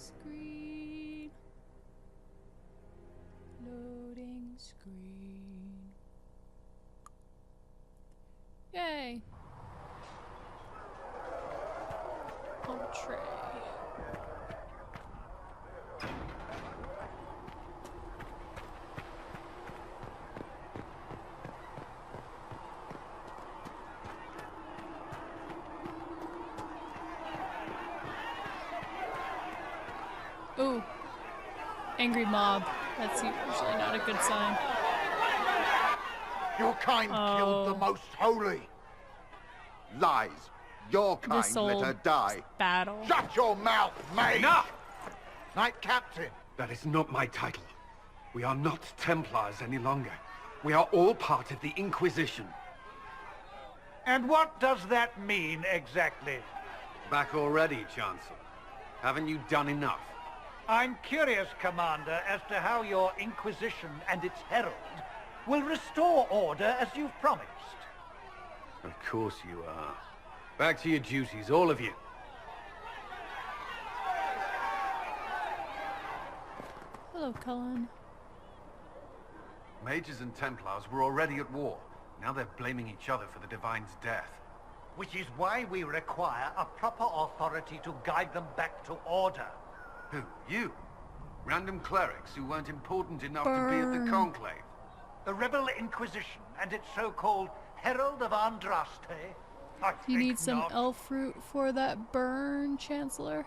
screen. Loading screen. Yay. Chantry. Ooh. Angry mob. That's usually not a good sign. Your kind killed the most holy. Lies. Your kind let her die. Battle. Shut your mouth, mate! Enough! Knight Captain. That is not my title. We are not Templars any longer. We are all part of the Inquisition. And what does that mean exactly? Back already, Chancellor. Haven't you done enough? I'm curious, Commander, as to how your Inquisition and its herald will restore order as you've promised. Of course you are. Back to your duties, all of you. Hello, Cullen. Mages and Templars were already at war. Now they're blaming each other for the Divine's death. Which is why we require a proper authority to guide them back to order. Who? You? Random clerics who weren't important enough to be at the Conclave? The Rebel Inquisition and its so-called Herald of Andrasteia? You need some elf fruit for that burn, Chancellor?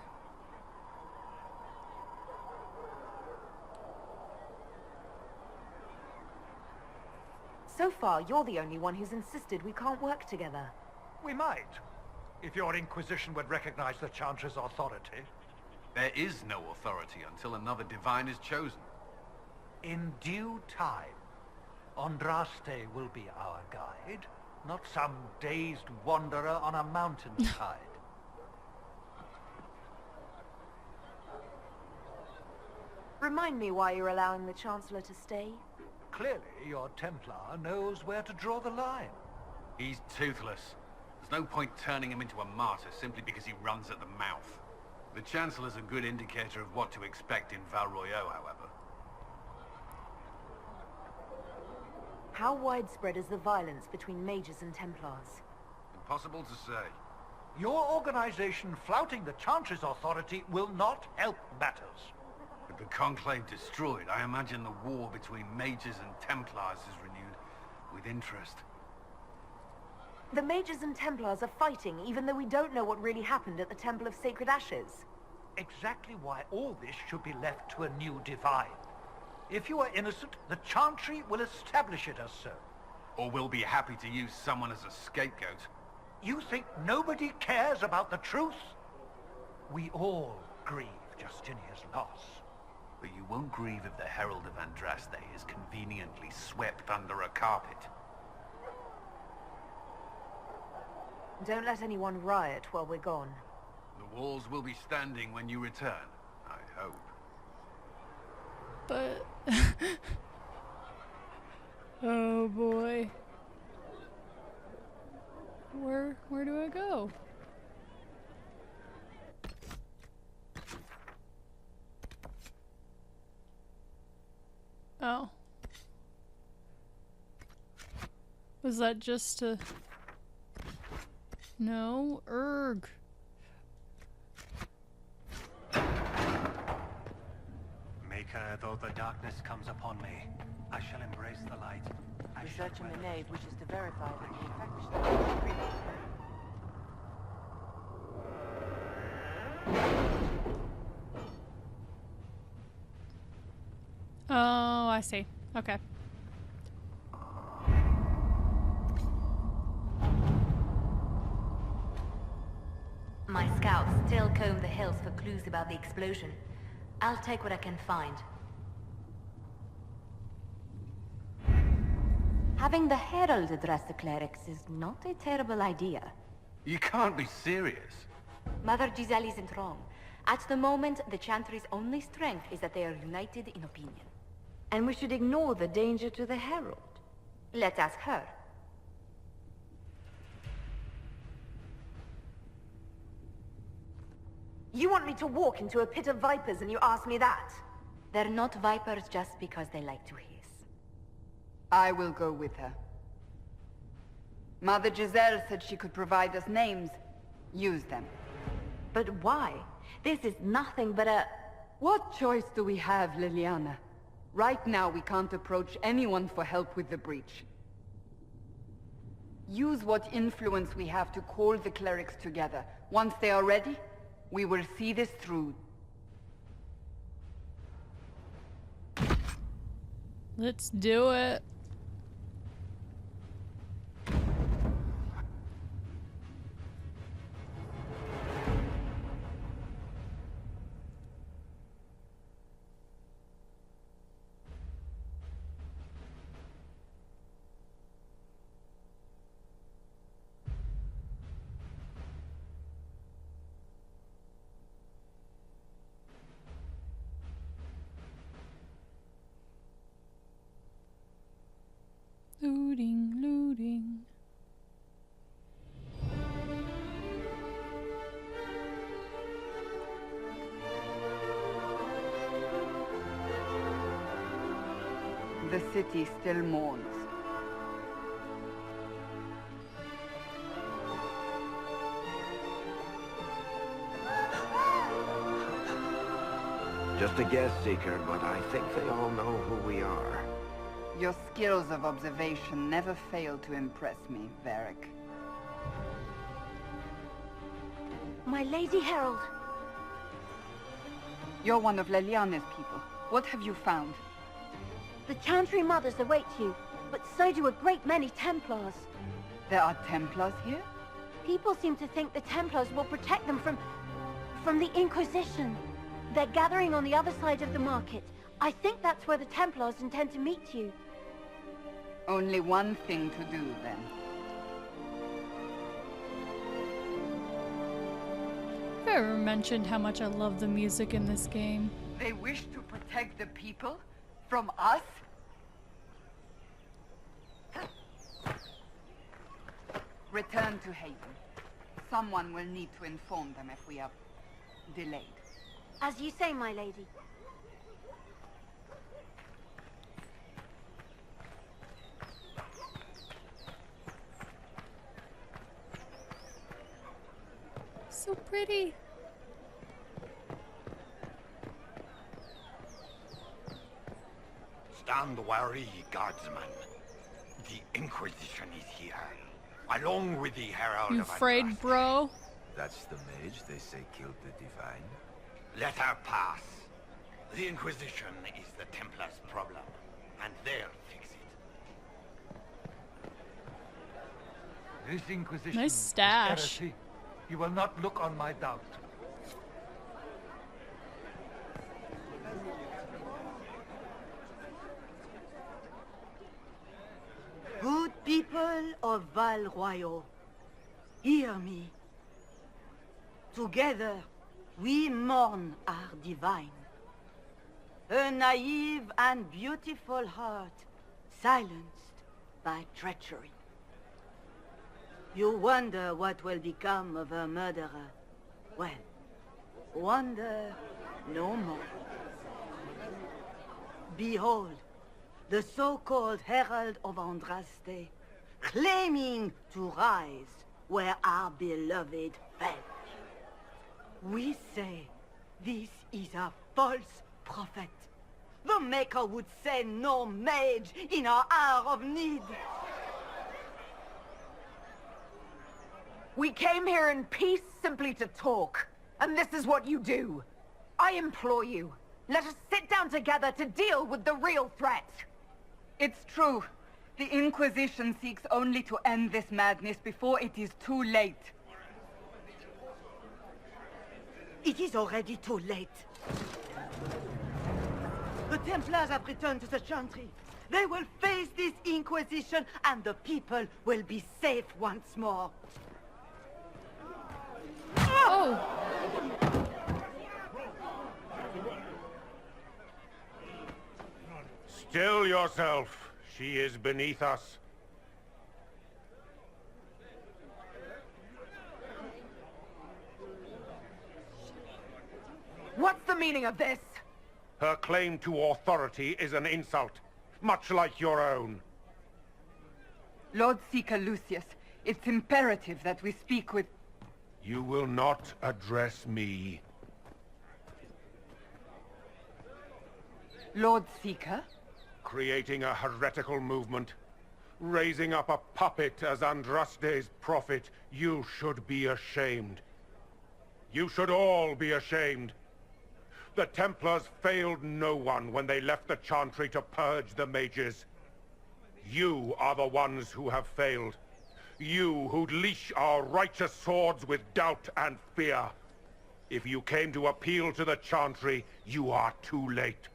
So far, you're the only one who's insisted we can't work together. We might, if your Inquisition would recognize the Chantry's authority. There is no authority until another Divine is chosen. In due time, Andrasteia will be our guide, not some dazed wanderer on a mountainside. Remind me why you're allowing the Chancellor to stay? Clearly, your Templar knows where to draw the line. He's toothless. There's no point turning him into a martyr simply because he runs at the mouth. The Chancellor's a good indicator of what to expect in Val Royeaux, however. How widespread is the violence between mages and Templars? Impossible to say. Your organization flouting the Chantry's authority will not help matters. With the Conclave destroyed, I imagine the war between mages and Templars is renewed with interest. The mages and Templars are fighting, even though we don't know what really happened at the Temple of Sacred Ashes. Exactly why all this should be left to a new Divine. If you are innocent, the Chantry will establish it as so. Or we'll be happy to use someone as a scapegoat. You think nobody cares about the truth? We all grieve Justinia's loss. But you won't grieve if the Herald of Andrasteia is conveniently swept under a carpet. Don't let anyone riot while we're gone. The walls will be standing when you return, I hope. But... oh boy. Where do I go? Oh. Was that just to... No, erg. Maker, though the darkness comes upon me, I shall embrace the light. Research in the nave wishes to verify that the infection... Oh, I see. Okay. My scouts still comb the hills for clues about the explosion. I'll take what I can find. Having the Herald address the clerics is not a terrible idea. You can't be serious. Mother Giselle isn't wrong. At the moment, the Chantry's only strength is that they are united in opinion. And we should ignore the danger to the Herald. Let's ask her. You want me to walk into a pit of vipers and you ask me that? They're not vipers just because they like to hiss. I will go with her. Mother Giselle said she could provide us names. Use them. But why? This is nothing but a... What choice do we have, Liliana? Right now we can't approach anyone for help with the breach. Use what influence we have to call the clerics together. Once they are ready, we will see this through. Let's do it. Looting, looting. The city still mourns. Just a guest seeker, but I think they all know who we are. Your skills of observation never fail to impress me, Varric. My Lady Herald. You're one of Leliana's people. What have you found? The Chantry mothers await you, but so do a great many Templars. There are Templars here? People seem to think the Templars will protect them from the Inquisition. They're gathering on the other side of the market. I think that's where the Templars intend to meet you. Only one thing to do, then. Have I ever mentioned how much I love the music in this game? They wish to protect the people? From us? Return to Haven. Someone will need to inform them if we are delayed. As you say, my lady. So pretty. Stand wary, guardsman. The Inquisition is here, along with the Herald You of afraid, Andrasteia. bro? That's the mage they say killed the Divine. Let her pass. The Inquisition is the Templars' problem, and they'll fix it. This Inquisition Nice is stash. heresy. You will not look on my doubt. Good people of Val Royeaux, hear me. Together, we mourn our divine. Her naive and beautiful heart, silenced by treachery. You wonder what will become of her murderer. Well, wonder no more. Behold, the so-called Herald of Andrasteia, claiming to rise where our beloved fell. We say this is a false prophet. The Maker would send no mage in our hour of need. We came here in peace simply to talk, and this is what you do. I implore you, let us sit down together to deal with the real threat. It's true. The Inquisition seeks only to end this madness before it is too late. It is already too late. The Templars have returned to the Chantry. They will face this Inquisition, and the people will be safe once more. Oh! Still yourself. She is beneath us. meaning of this? Her claim to authority is an insult, much like your own. Lord Seeker Lucius, it's imperative that we speak with... You will not address me. Lord Seeker? Creating a heretical movement, raising up a puppet as Andrastea's prophet, you should be ashamed. You should all be ashamed. The Templars failed no one when they left the Chantry to purge the mages. You are the ones who have failed. You who'd leash our righteous swords with doubt and fear. If you came to appeal to the Chantry, you are too late.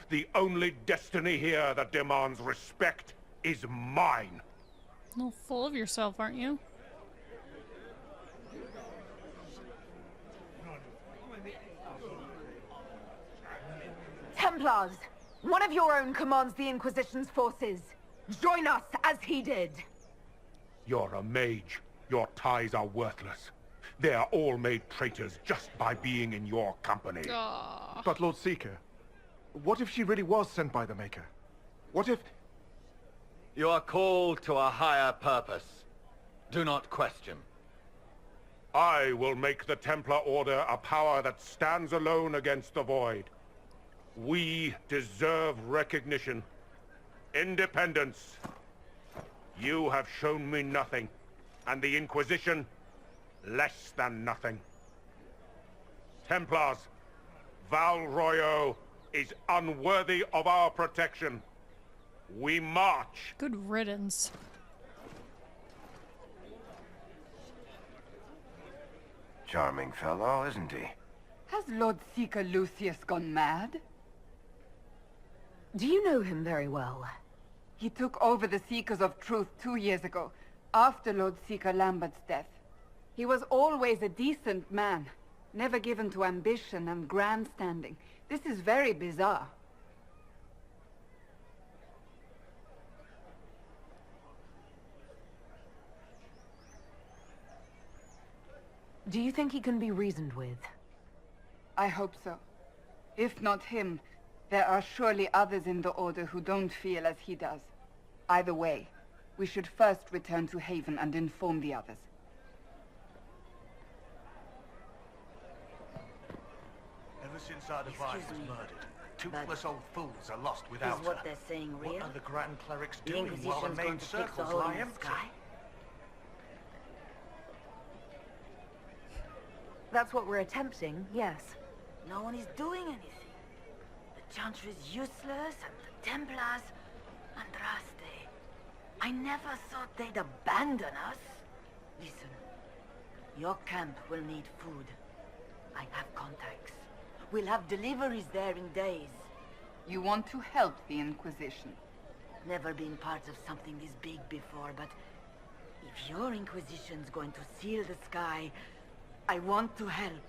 The only destiny here that demands respect is mine. A little full of yourself, aren't you? Templars! One of your own commands the Inquisition's forces. Join us as he did. You're a mage. Your ties are worthless. They are all made traitors just by being in your company. But Lord Seeker, what if she really was sent by the Maker? What if... You are called to a higher purpose. Do not question. I will make the Templar Order a power that stands alone against the Void. We deserve recognition. Independence. You have shown me nothing, and the Inquisition, less than nothing. Templars, Val Royeaux is unworthy of our protection. We march. Good riddance. Charming fellow, isn't he? Has Lord Seeker Lucius gone mad? Do you know him very well? He took over the Seekers of Truth 2 years ago, after Lord Seeker Lambert's death. He was always a decent man, never given to ambition and grandstanding. This is very bizarre. Do you think he can be reasoned with? I hope so. If not him, there are surely others in the Order who don't feel as he does. Either way, we should first return to Haven and inform the others. Ever since our divine was murdered, toothless old fools are lost Is without what her. they're saying real? What are the Grand Clerics The doing while the Inquisition's main going to fix the circles hole lie in the empty? sky? That's what we're attempting, yes. No one is doing anything. The Chantry is useless, and the Templars... Andraste. I never thought they'd abandon us. Listen, your camp will need food. I have contacts. We'll have deliveries there in days. You want to help the Inquisition? Never been part of something this big before, but if your Inquisition's going to seal the sky, I want to help.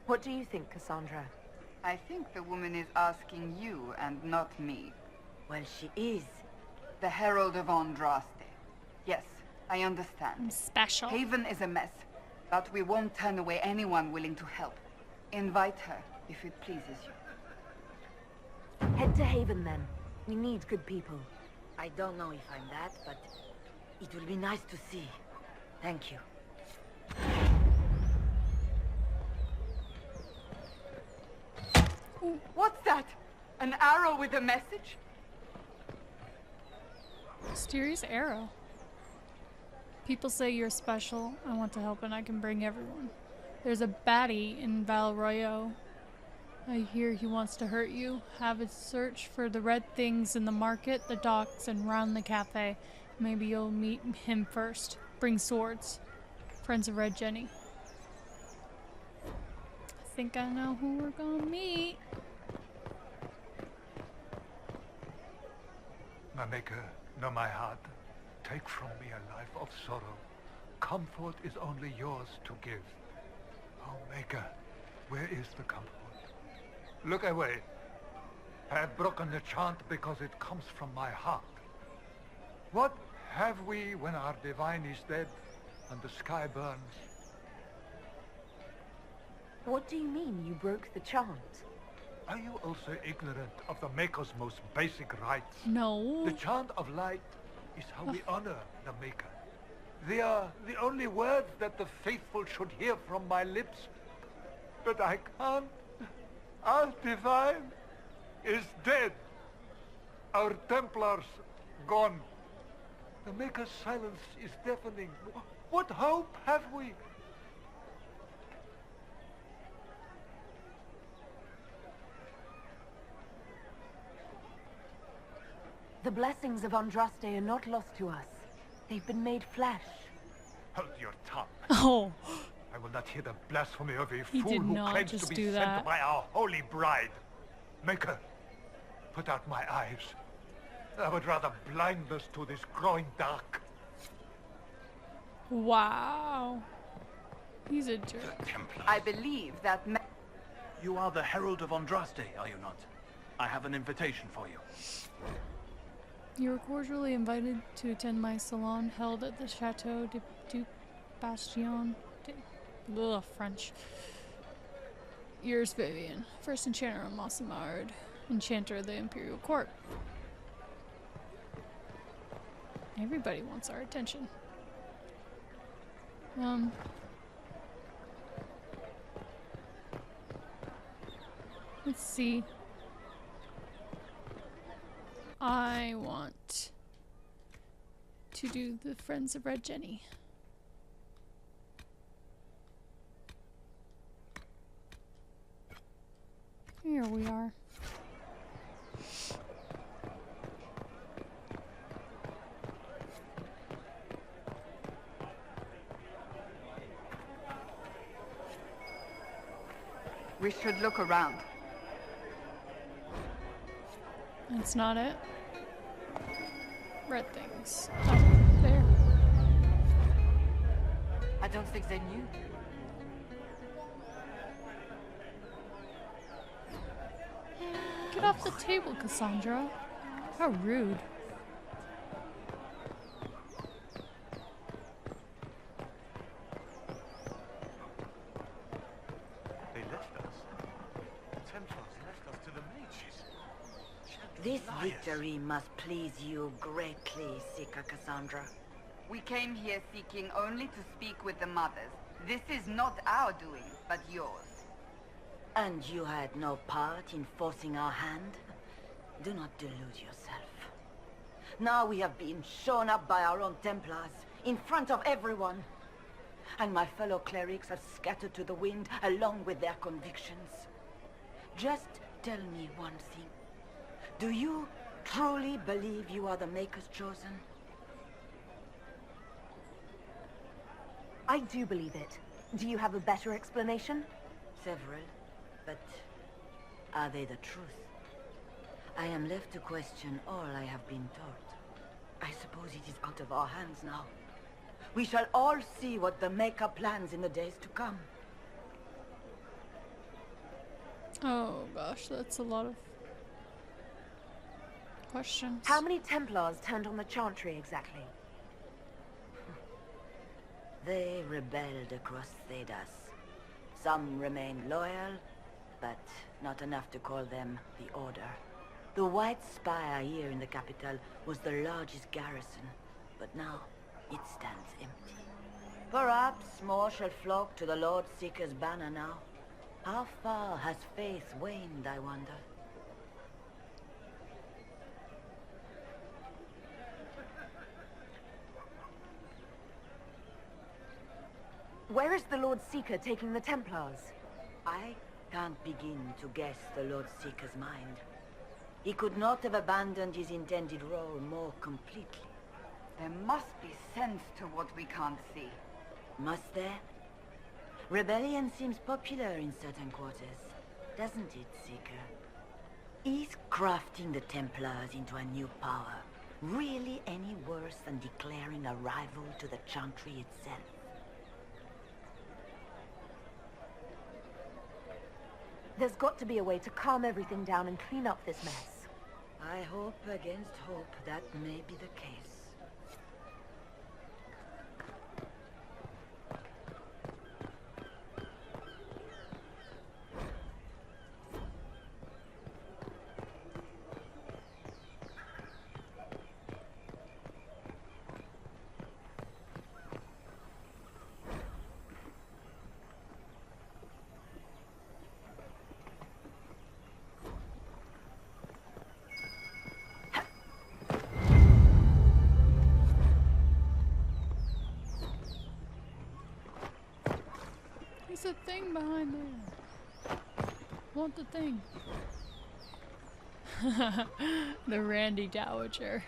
What do you think, Cassandra? I think the woman is asking you and not me. Well, she is. The Herald of Andraste. Yes, I understand. I'm special. Haven is a mess, but we won't turn away anyone willing to help. Invite her, if it pleases you. Head to Haven, then. We need good people. I don't know if I'm that, but it will be nice to see. Thank you. What's that? An arrow with a message? Mysterious arrow. People say you're special. I want to help and I can bring everyone. There's a baddie in Val Royeaux. I hear he wants to hurt you. Have a search for the red things in the market, the docks, and round the cafe. Maybe you'll meet him first. Bring swords. Friends of Red Jenny. I think I know who we're gonna meet. My Maker, know my heart. Take from me a life of sorrow. Comfort is only yours to give. Oh, Maker, where is the comfort? Look away. I have broken the chant because it comes from my heart. What have we when our divine is dead and the sky burns? What do you mean you broke the chant? Are you also ignorant of the Maker's most basic rights? No. The chant of light is how we honor the Maker. They are the only words that the faithful should hear from my lips. But I can't. Our divine is dead. Our Templars gone. The Maker's silence is deafening. What hope have we? The blessings of Andrasteia are not lost to us. They've been made flesh. Hold your tongue. Oh. I will not hear the blasphemy of a He fool did who not claims just to be do sent that. by our holy bride. Maker, put out my eyes. I would rather blindness to this growing dark. Wow. He's a jerk. I believe that... You are the Herald of Andraste, are you not? I have an invitation for you. You are cordially invited to attend my salon held at the Chateau du Bastion. French. Yours, Vivian, first enchanter of Massimard, enchanter of the Imperial Court. Everybody wants our attention. Let's see. I want to do the Friends of Red Jenny. Here we are. We should look around. That's not it. Red things. Oh, there. I don't think they knew. Get off the table, Cassandra. How rude. They left us. The Templars left us to the mages. This victory must please you greatly, Seeker Cassandra. We came here seeking only to speak with the mothers. This is not our doing, but yours. And you had no part in forcing our hand? Do not delude yourself. Now we have been shown up by our own Templars, in front of everyone. And my fellow clerics have scattered to the wind along with their convictions. Just tell me one thing. Do you truly believe you are the Maker's chosen? I do believe it. Do you have a better explanation? Several, but are they the truth? I am left to question all I have been taught. I suppose it is out of our hands now. We shall all see what the Maker plans in the days to come. Oh gosh, that's a lot of questions. How many Templars turned on the Chantry exactly? They rebelled across Thedas. Some remained loyal, but not enough to call them the Order. The White Spire here in the capital was the largest garrison, but now it stands empty. Perhaps more shall flock to the Lord Seeker's banner now. How far has faith waned, I wonder? Where is the Lord Seeker taking the Templars? I can't begin to guess the Lord Seeker's mind. He could not have abandoned his intended role more completely. There must be sense to what we can't see. Must there? Rebellion seems popular in certain quarters, doesn't it, Seeker? Is crafting the Templars into a new power really any worse than declaring a rival to the Chantry itself? There's got to be a way to calm everything down and clean up this mess. I hope against hope that may be the case. a thing behind there. Want the thing. The Randy Dowager.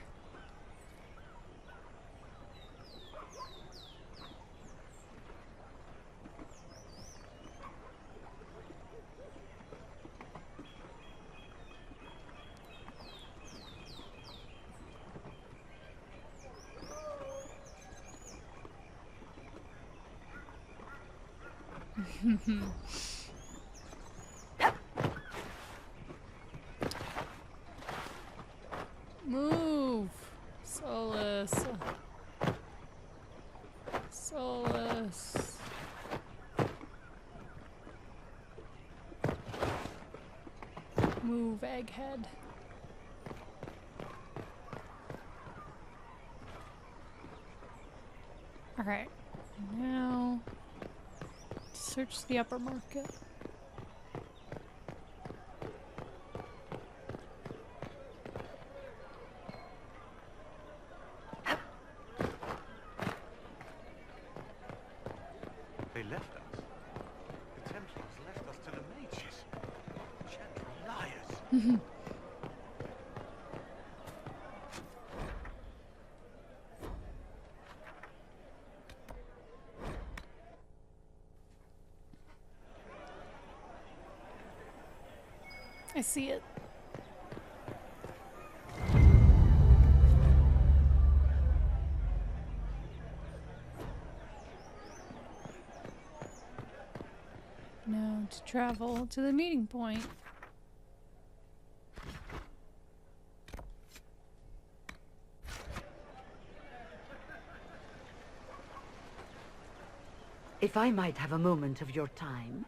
Move, Solus. Solus. Move, Egghead. Alright, now search the upper market. They left us. The Templars left us to the mages. Chantry liars. I see it. Now to travel to the meeting point. If I might have a moment of your time.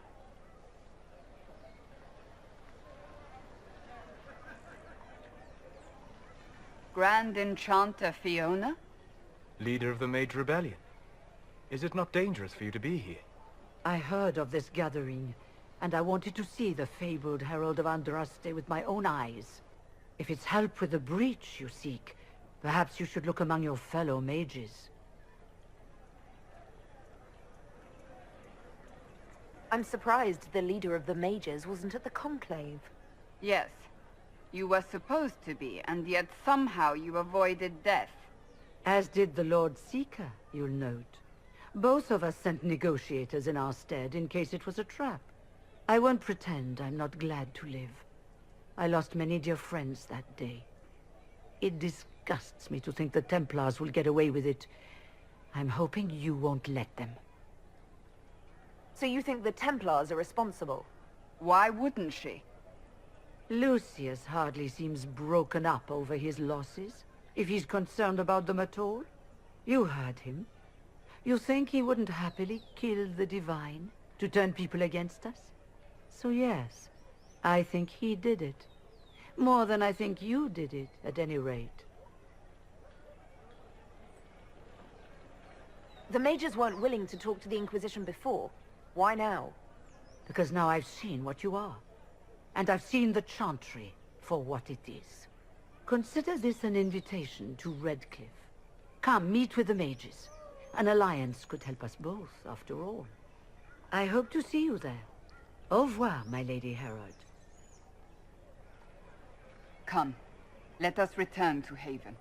Grand Enchanter Fiona? Leader of the Mage Rebellion. Is it not dangerous for you to be here? I heard of this gathering, and I wanted to see the fabled Herald of Andraste with my own eyes. If it's help with the breach you seek, perhaps you should look among your fellow mages. I'm surprised the leader of the mages wasn't at the conclave. Yes. You were supposed to be, and yet somehow you avoided death. As did the Lord Seeker, you'll note. Both of us sent negotiators in our stead in case it was a trap. I won't pretend I'm not glad to live. I lost many dear friends that day. It disgusts me to think the Templars will get away with it. I'm hoping you won't let them. So you think the Templars are responsible? Why wouldn't she? Lucius hardly seems broken up over his losses, if he's concerned about them at all. You heard him. You think he wouldn't happily kill the Divine to turn people against us? So yes, I think he did it. More than I think you did it, at any rate. The mages weren't willing to talk to the Inquisition before. Why now? Because now I've seen what you are. And I've seen the Chantry for what it is. Consider this an invitation to Redcliffe. Come, meet with the mages. An alliance could help us both, after all. I hope to see you there. Au revoir, my Lady Herald. Come, let us return to Haven.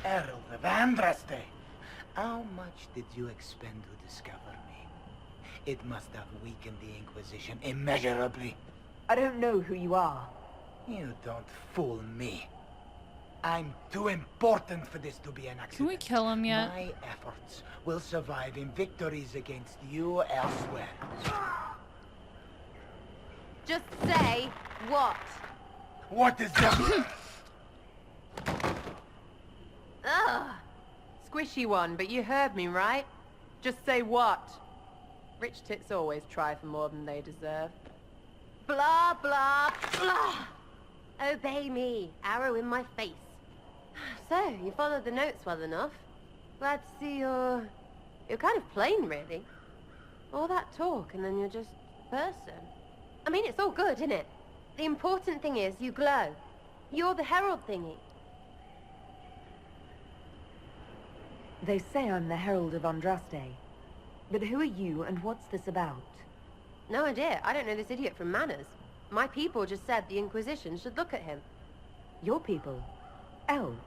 Herald of Andrasteia, how much did you expend to discover me? It must have weakened the Inquisition immeasurably. I don't know who you are. You don't fool me. I'm too important for this to be an accident. Can we kill him yet? My efforts will survive in victories against you elsewhere. Just say what? What is that? Ugh. Squishy one, but you heard me, right? Just say what? Rich tits always try for more than they deserve. Blah, blah, blah. Obey me. Arrow in my face. So, you followed the notes well enough. Glad to see you're kind of plain, really. All that talk, and then you're just a person. I mean, it's all good, isn't it? The important thing is you glow. You're the herald thingy. They say I'm the Herald of Andrasteia. But who are you, and what's this about? No idea. I don't know this idiot from Manners. My people just said the Inquisition should look at him. Your people? Elves?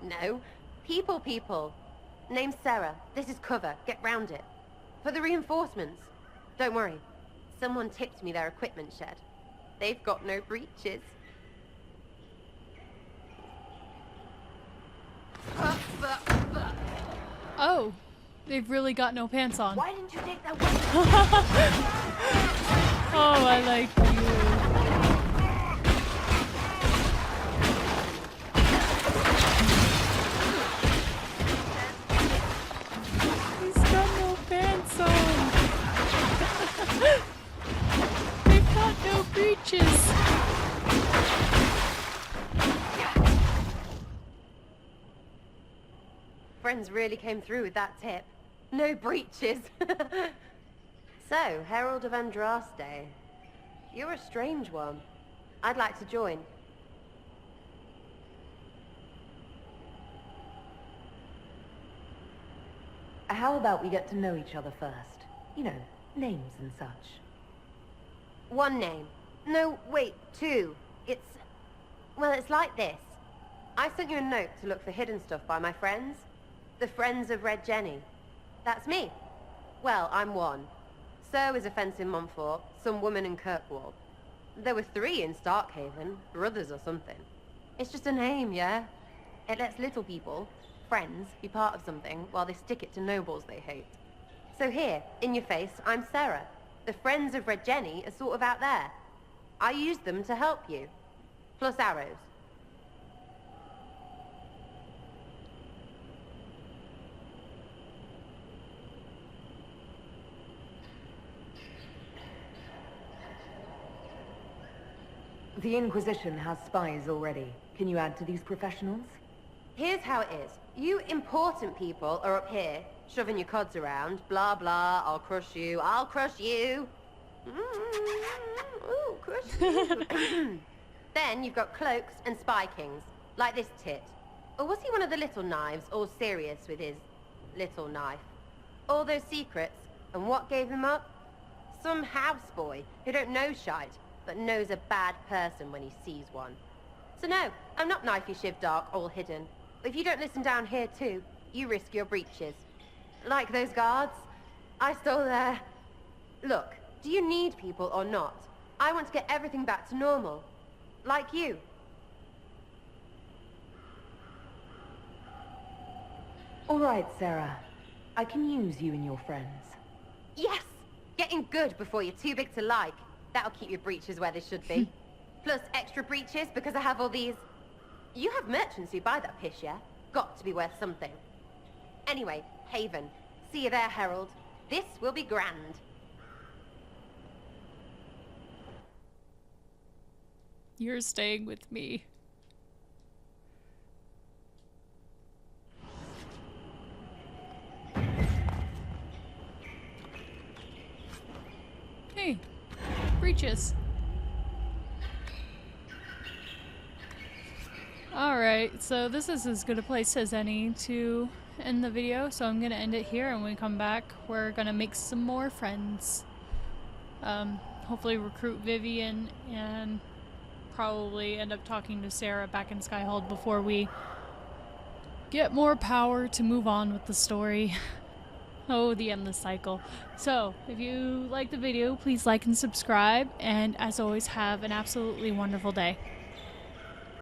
No. People. Name's Sarah. This is cover. Get round it. For the reinforcements. Don't worry. Someone tipped me their equipment shed. They've got no breaches. Oh, they've really got no pants on. Why didn't you take that weapon? Oh, I like you. He's got no pants on. They've got no breeches. Friends really came through with that tip. No breaches. So, Herald of Andrasteia. You're a strange one. I'd like to join. How about we get to know each other first? You know, names and such. One name. No, wait, two. Well, it's like this. I sent you a note to look for hidden stuff by my friends. The Friends of Red Jenny. That's me. Well, I'm one. So is a fence in Montfort, some woman in Kirkwall. There were 3 in Starkhaven, brothers or something. It's just a name, yeah? It lets little people, friends, be part of something while they stick it to nobles they hate. So here, in your face, I'm Sarah. The Friends of Red Jenny are sort of out there. I use them to help you. Plus arrows. The Inquisition has spies already. Can you add to these professionals? Here's how it is. You important people are up here, shoving your cods around. Blah, blah, I'll crush you, I'll crush you. Ooh, crush you. Then you've got cloaks and spy kings, like this tit. Or was he one of the little knives, all serious with his little knife? All those secrets, and what gave him up? Some houseboy who don't know shite, but knows a bad person when he sees one. So no, I'm not knifey shiv dark, all hidden. If you don't listen down here too, you risk your breeches. Like those guards, I stole their... Look, do you need people or not? I want to get everything back to normal. Like you. All right, Sarah. I can use you and your friends. Yes! Getting good before you're too big to like. That'll keep your breeches where they should be. Plus extra breeches because I have all these... You have merchants who buy that piss, yeah? Got to be worth something. Anyway, Haven. See you there, Herald. This will be grand. You're staying with me. Hey, breeches. Alright, so this is as good a place as any to end the video, so I'm gonna end it here, and when we come back, we're gonna make some more friends. Hopefully recruit Vivian and probably end up talking to Sarah back in Skyhold before we get more power to move on with the story. Oh, the endless cycle. So, if you like the video, please like and subscribe, and as always, have an absolutely wonderful day.